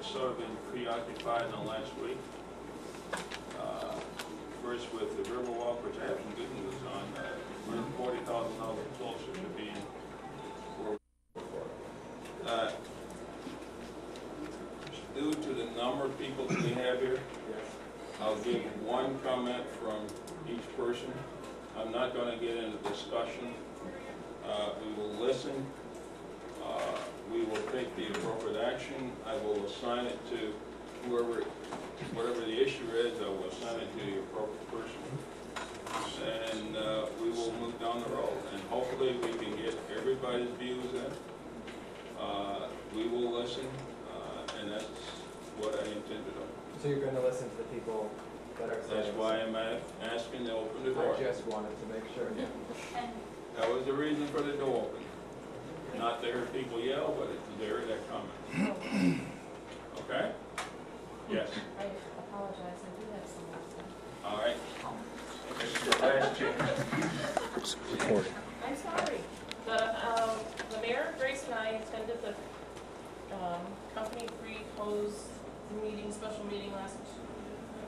sort of been preoccupied in the last week. First with the Riverwalk, which I have some good news on. We're $40,000 closer to being where we were. Due to the number of people that we have here, I'll give one comment from each person. I'm not going to get into discussion. We will listen. We will take the appropriate action. I will assign it to whoever, whatever the issue is, I will assign it to the appropriate person. And we will move down the road. And hopefully we can get everybody's views in. We will listen, and that's what I intend to do. So you're going to listen to the people that are saying. That's why I'm asking to open the door. I just wanted to make sure. That was the reason for the door opening. Not to hear people yell, but it's to hear that comment. Okay? Yes? I apologize, I do have some last time. All right. This is the last chance. Recording. I'm sorry. The mayor, Grace, and I attended the company pre-close meeting, special meeting last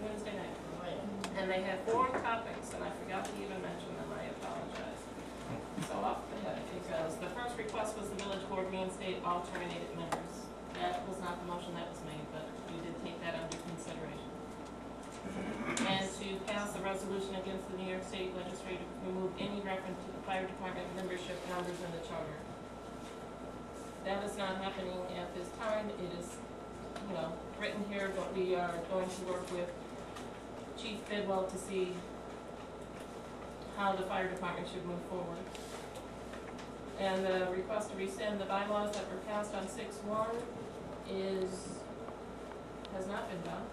Wednesday night. And they had 4 topics, and I forgot to even mention them. I apologize. So off the head, because the first request was the village board reinstate all terminated members. That was not the motion that was made, but we did take that under consideration. And to pass a resolution against the New York State legislature to remove any reference to the fire department membership numbers in the charter. That is not happening at this time. It is, written here, but we are going to work with Chief Bidwell to see how the fire department should move forward. And the request to rescind the bylaws that were passed on 6/1 has not been done.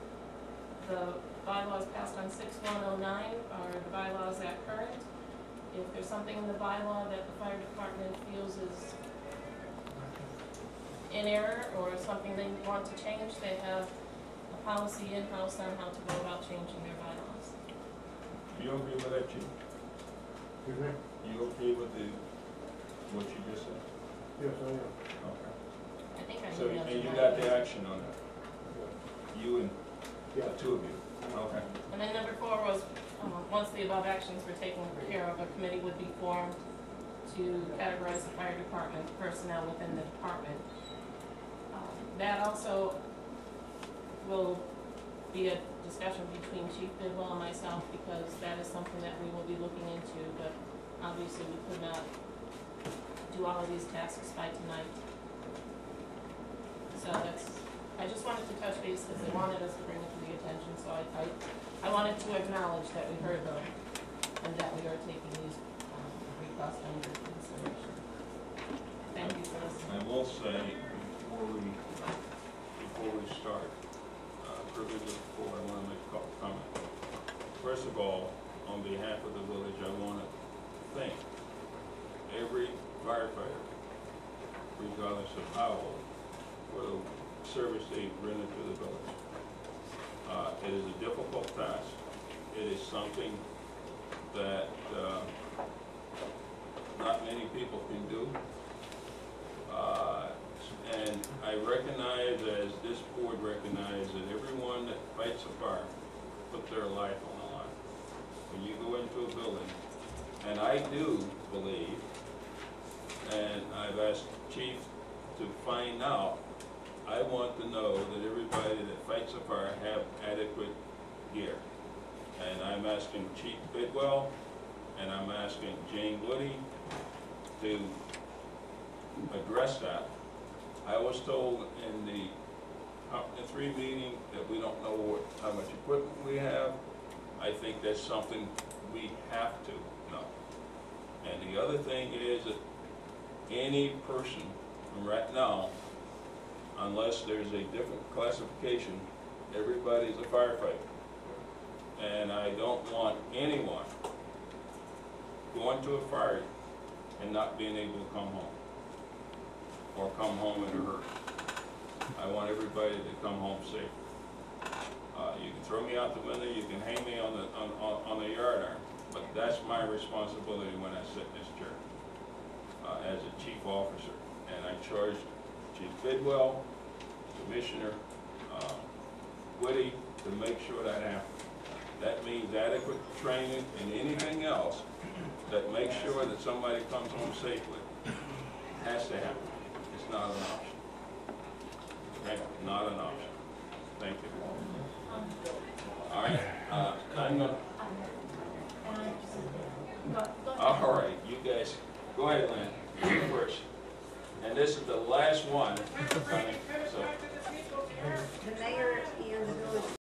The bylaws passed on 6/109 are the bylaws at current. If there's something in the bylaw that the fire department feels is in error or something they want to change, they have a policy in-house on how to go about changing their bylaws. You agree with that, Chief? Excuse me? You okay with what you just said? Yes, I am. Okay. I think I So, emailed and you that. got the action on that? You and Yeah. the 2 of you? Okay. And then number 4 was, once the above actions were taken care of, a committee would be formed to categorize the fire department personnel within the department. That also will be a discussion between Chief Bidwell and myself, because that is something that we will be looking into, but obviously we could not do all of these tasks by tonight. So I just wanted to touch base because they wanted us to bring it to the attention, so I wanted to acknowledge that we heard them and that we are taking these requests under consideration. Thank you for listening. I will say, before we start, privilege of the floor, I want to make a couple comments. First of all, on behalf of the village, I want to thank every firefighter, regardless of how old, for the service they rendered to the village. It is a difficult task. It is something that not many people can do. And I recognize, as this board recognizes, that everyone that fights a fire puts their life on the line. When you go into a building, and I do believe, and I've asked Chief to find out, I want to know that everybody that fights a fire have adequate gear. And I'm asking Chief Bidwell, and I'm asking Jane Woody to address that. I was told in the Company 3 meeting that we don't know how much equipment we have. I think that's something we have to know. And the other thing is that any person from right now, unless there's a different classification, everybody's a firefighter. And I don't want anyone going to a fire and not being able to come home, or come home in a hurry. I want everybody to come home safe. You can throw me out the window, you can hang me on the yard arm, but that's my responsibility when I sit in this chair as a chief officer. And I charged Chief Bidwell, Commissioner, witty to make sure that happens. That means adequate training and anything else that makes sure that somebody comes home safely. Has to happen. It's not an option. Okay? Not an option. Thank you. All right, I'm gonna, all right, you guys, go ahead, Lynn, you first. And this is the last one, Connie, so. The mayor and the village